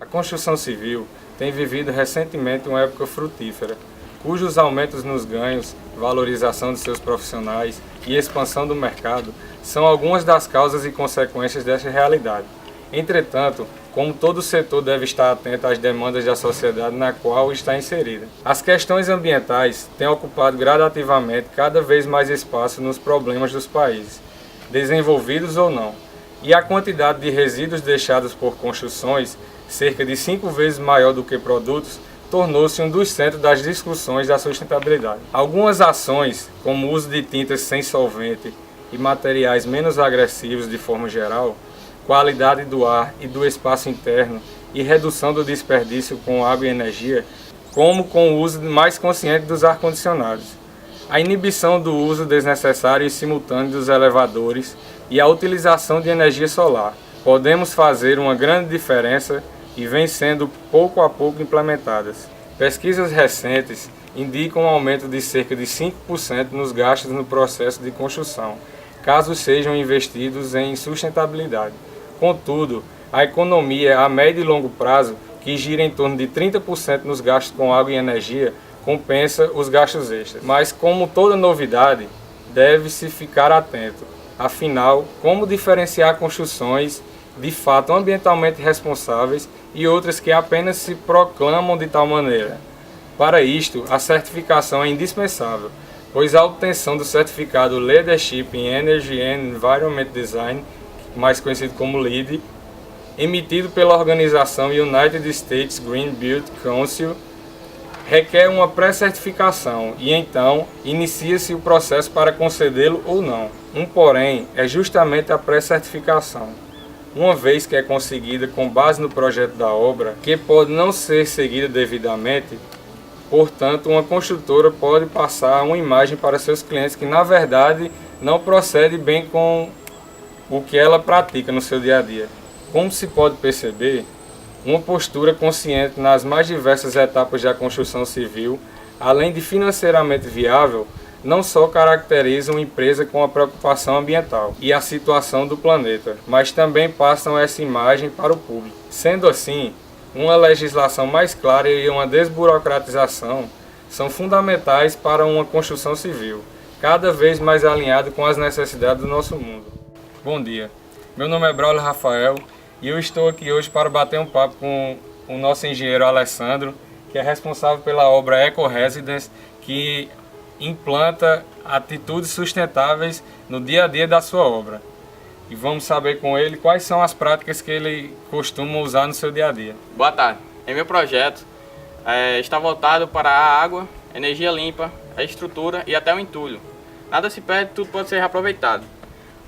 A construção civil tem vivido recentemente uma época frutífera, cujos aumentos nos ganhos, valorização de seus profissionais e expansão do mercado são algumas das causas e consequências dessa realidade. Entretanto, como todo setor deve estar atento às demandas da sociedade na qual está inserida. As questões ambientais têm ocupado gradativamente cada vez mais espaço nos problemas dos países, desenvolvidos ou não, e a quantidade de resíduos deixados por construções, cerca de 5 vezes maior do que produtos, tornou-se um dos centros das discussões da sustentabilidade. Algumas ações, como o uso de tintas sem solvente e materiais menos agressivos de forma geral, qualidade do ar e do espaço interno e redução do desperdício com água e energia, como com o uso mais consciente dos ar-condicionados, a inibição do uso desnecessário e simultâneo dos elevadores e a utilização de energia solar. Podemos fazer uma grande diferença e vêm sendo pouco a pouco implementadas. Pesquisas recentes indicam um aumento de cerca de 5% nos gastos no processo de construção, caso sejam investidos em sustentabilidade. Contudo, a economia a médio e longo prazo, que gira em torno de 30% nos gastos com água e energia, compensa os gastos extras. Mas, como toda novidade, deve-se ficar atento. Afinal, como diferenciar construções de fato ambientalmente responsáveis e outras que apenas se proclamam de tal maneira? Para isto, a certificação é indispensável, pois a obtenção do certificado Leadership in Energy and Environment Design, mais conhecido como LEED, emitido pela organização United States Green Building Council, requer uma pré-certificação e então inicia-se o processo para concedê-lo ou não. Um porém é justamente a pré-certificação, uma vez que é conseguida com base no projeto da obra, que pode não ser seguida devidamente. Portanto, uma construtora pode passar uma imagem para seus clientes que, na verdade, não procede bem com o que ela pratica no seu dia a dia. Como se pode perceber, uma postura consciente nas mais diversas etapas da construção civil, além de financeiramente viável, não só caracteriza uma empresa com a preocupação ambiental e a situação do planeta, mas também passam essa imagem para o público. Sendo assim, uma legislação mais clara e uma desburocratização são fundamentais para uma construção civil, cada vez mais alinhada com as necessidades do nosso mundo. Bom dia, meu nome é Braulio Rafael e eu estou aqui hoje para bater um papo com o nosso engenheiro Alessandro, que é responsável pela obra Eco Residence, que implanta atitudes sustentáveis no dia a dia da sua obra. E vamos saber com ele quais são as práticas que ele costuma usar no seu dia a dia. Boa tarde. Em meu projeto está voltado para a água, energia limpa, a estrutura e até o entulho. Nada se perde, tudo pode ser reaproveitado.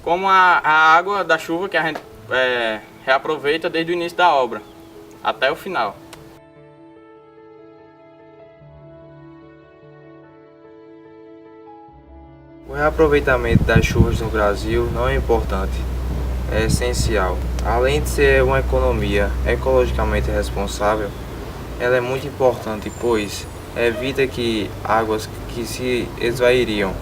Como a água da chuva que a gente reaproveita desde o início da obra até o final. O reaproveitamento das chuvas no Brasil não é importante, é essencial. Além de ser uma economia ecologicamente responsável, ela é muito importante, pois evita que águas que se esvairiam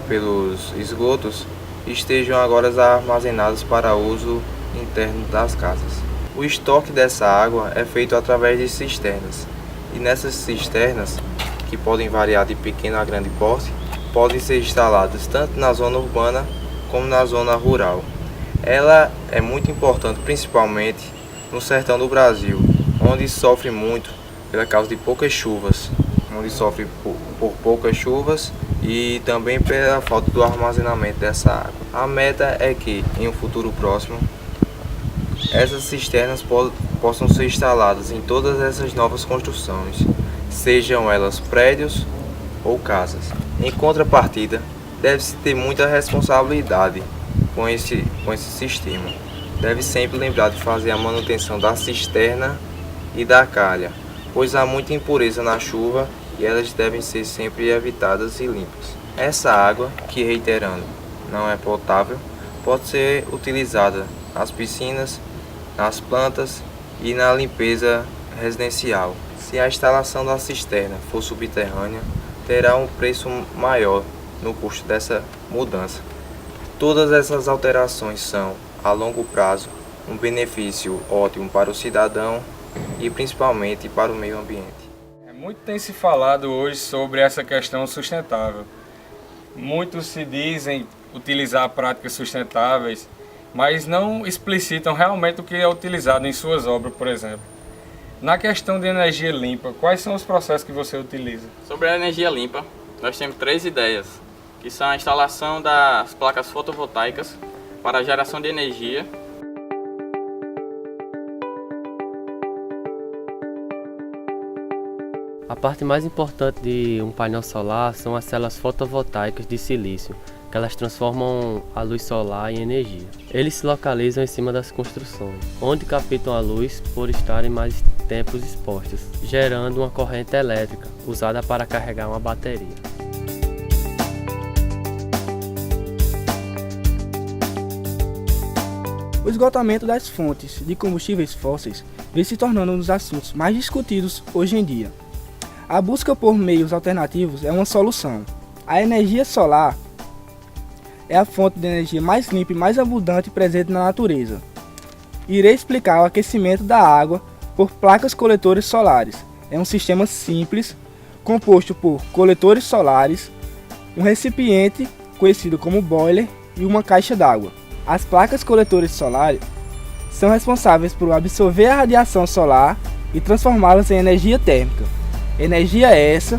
pelos esgotos estejam agora armazenadas para uso interno das casas. O estoque dessa água é feito através de cisternas, e nessas cisternas, que podem variar de pequeno a grande porte, podem ser instaladas tanto na zona urbana como na zona rural. Ela é muito importante principalmente no sertão do Brasil, onde sofre muito pela causa de poucas chuvas, por poucas chuvas e também pela falta do armazenamento dessa água. A meta é que, em um futuro próximo, essas cisternas possam ser instaladas em todas essas novas construções, sejam elas prédios ou casas. Em contrapartida, deve-se ter muita responsabilidade com esse sistema. Deve sempre lembrar de fazer a manutenção da cisterna e da calha, pois há muita impureza na chuva e elas devem ser sempre evitadas e limpas. Essa água, que reiterando, não é potável, pode ser utilizada nas piscinas, nas plantas e na limpeza residencial. Se a instalação da cisterna for subterrânea, terá um preço maior no custo dessa mudança. Todas essas alterações são, a longo prazo, um benefício ótimo para o cidadão e principalmente para o meio ambiente. Muito tem se falado hoje sobre essa questão sustentável. Muitos se dizem utilizar práticas sustentáveis, mas não explicitam realmente o que é utilizado em suas obras, por exemplo. Na questão de energia limpa, quais são os processos que você utiliza? Sobre a energia limpa, nós temos 3 ideias, que são a instalação das placas fotovoltaicas para a geração de energia, A parte mais importante de um painel solar são as células fotovoltaicas de silício, que elas transformam a luz solar em energia. Eles se localizam em cima das construções, onde captam a luz por estarem mais tempos expostos, gerando uma corrente elétrica usada para carregar uma bateria. O esgotamento das fontes de combustíveis fósseis vem se tornando um dos assuntos mais discutidos hoje em dia. A busca por meios alternativos é uma solução. A energia solar é a fonte de energia mais limpa e mais abundante presente na natureza. Irei explicar o aquecimento da água por placas coletoras solares. É um sistema simples, composto por coletores solares, um recipiente conhecido como boiler e uma caixa d'água. As placas coletoras solares são responsáveis por absorver a radiação solar e transformá-las em energia térmica. Energia essa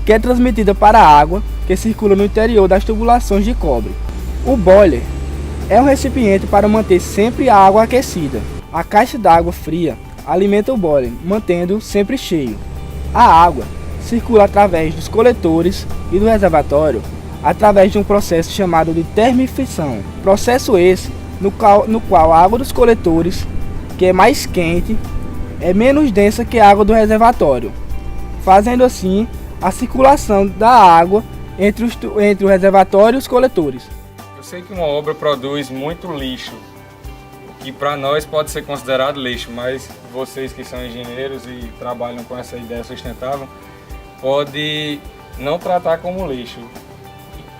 que é transmitida para a água que circula no interior das tubulações de cobre. O boiler é um recipiente para manter sempre a água aquecida. A caixa d'água fria alimenta o boiler, mantendo sempre cheio. A água circula através dos coletores e do reservatório através de um processo chamado de termificação. Processo esse no qual a água dos coletores, que é mais quente, é menos densa que a água do reservatório, fazendo assim a circulação da água entre o reservatório e os coletores. Eu sei que uma obra produz muito lixo, o que para nós pode ser considerado lixo, mas vocês que são engenheiros e trabalham com essa ideia sustentável, pode não tratar como lixo.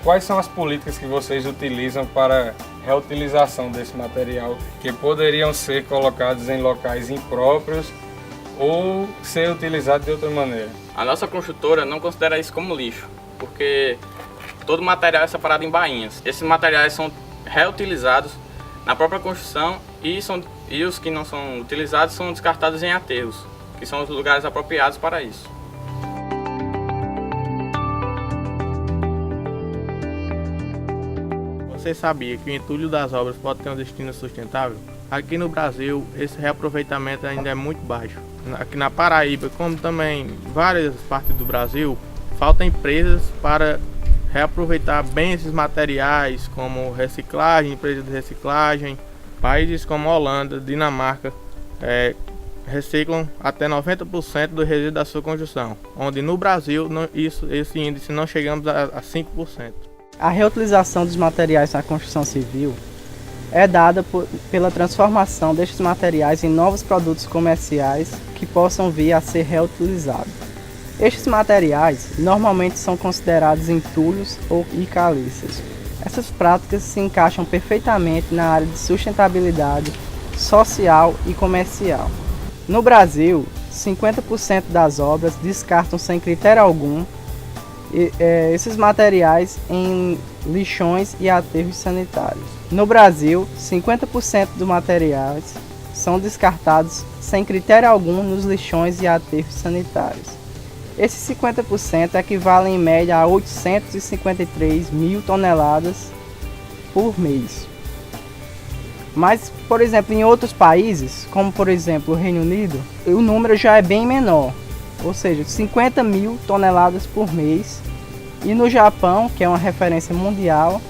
Quais são as políticas que vocês utilizam para reutilização desse material que poderiam ser colocados em locais impróprios ou ser utilizados de outra maneira? A nossa construtora não considera isso como lixo, porque todo material é separado em bainhas. Esses materiais são reutilizados na própria construção e os que não são utilizados são descartados em aterros, que são os lugares apropriados para isso. Você sabia que o entulho das obras pode ter um destino sustentável? Aqui no Brasil, esse reaproveitamento ainda é muito baixo. Aqui na Paraíba, como também em várias partes do Brasil, faltam empresas para reaproveitar bem esses materiais, como reciclagem, empresas de reciclagem. Países como Holanda, Dinamarca, reciclam até 90% do resíduo da sua construção, onde no Brasil esse índice não chegamos a 5%. A reutilização dos materiais na construção civil é dada pela transformação destes materiais em novos produtos comerciais que possam vir a ser reutilizados. Estes materiais normalmente são considerados entulhos e caliças. Essas práticas se encaixam perfeitamente na área de sustentabilidade social e comercial. No Brasil, 50% das obras descartam sem critério algum esses materiais em lixões e aterros sanitários. No Brasil, 50% dos materiais são descartados sem critério algum nos lixões e aterros sanitários. Esses 50% equivalem em média a 853 mil toneladas por mês. Mas, por exemplo, em outros países, como por exemplo o Reino Unido, o número já é bem menor, ou seja, 50 mil toneladas por mês. E no Japão, que é uma referência mundial,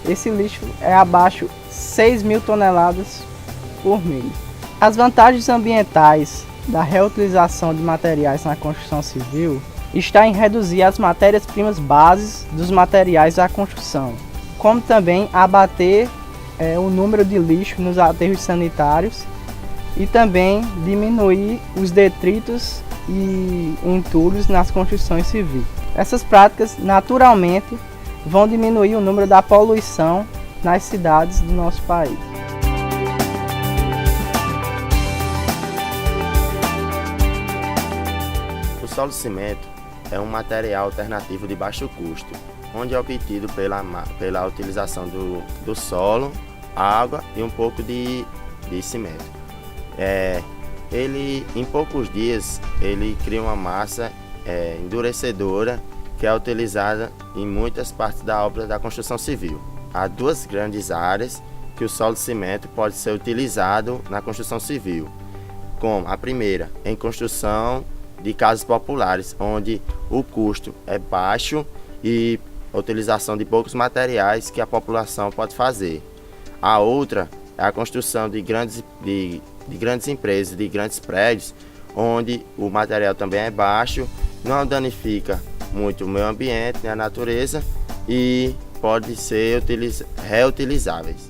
esse lixo é abaixo de 6 mil toneladas por mês. As vantagens ambientais da reutilização de materiais na construção civil está em reduzir as matérias-primas bases dos materiais da construção, como também abater o número de lixo nos aterros sanitários e também diminuir os detritos e entulhos nas construções civis. Essas práticas naturalmente vão diminuir o número da poluição nas cidades do nosso país. solo cimento é um material alternativo de baixo custo, onde é obtido pela utilização do solo, água e um pouco de cimento. Ele, em poucos dias, ele cria uma massa endurecedora que é utilizada em muitas partes da obra da construção civil. Há duas grandes áreas que o solo cimento pode ser utilizado na construção civil, como a primeira, em construção de casas populares, onde o custo é baixo e a utilização de poucos materiais que a população pode fazer. A outra é a construção de grandes empresas, de grandes prédios, onde o material também é baixo, não danifica muito o meio ambiente, nem a natureza, e pode ser reutilizáveis.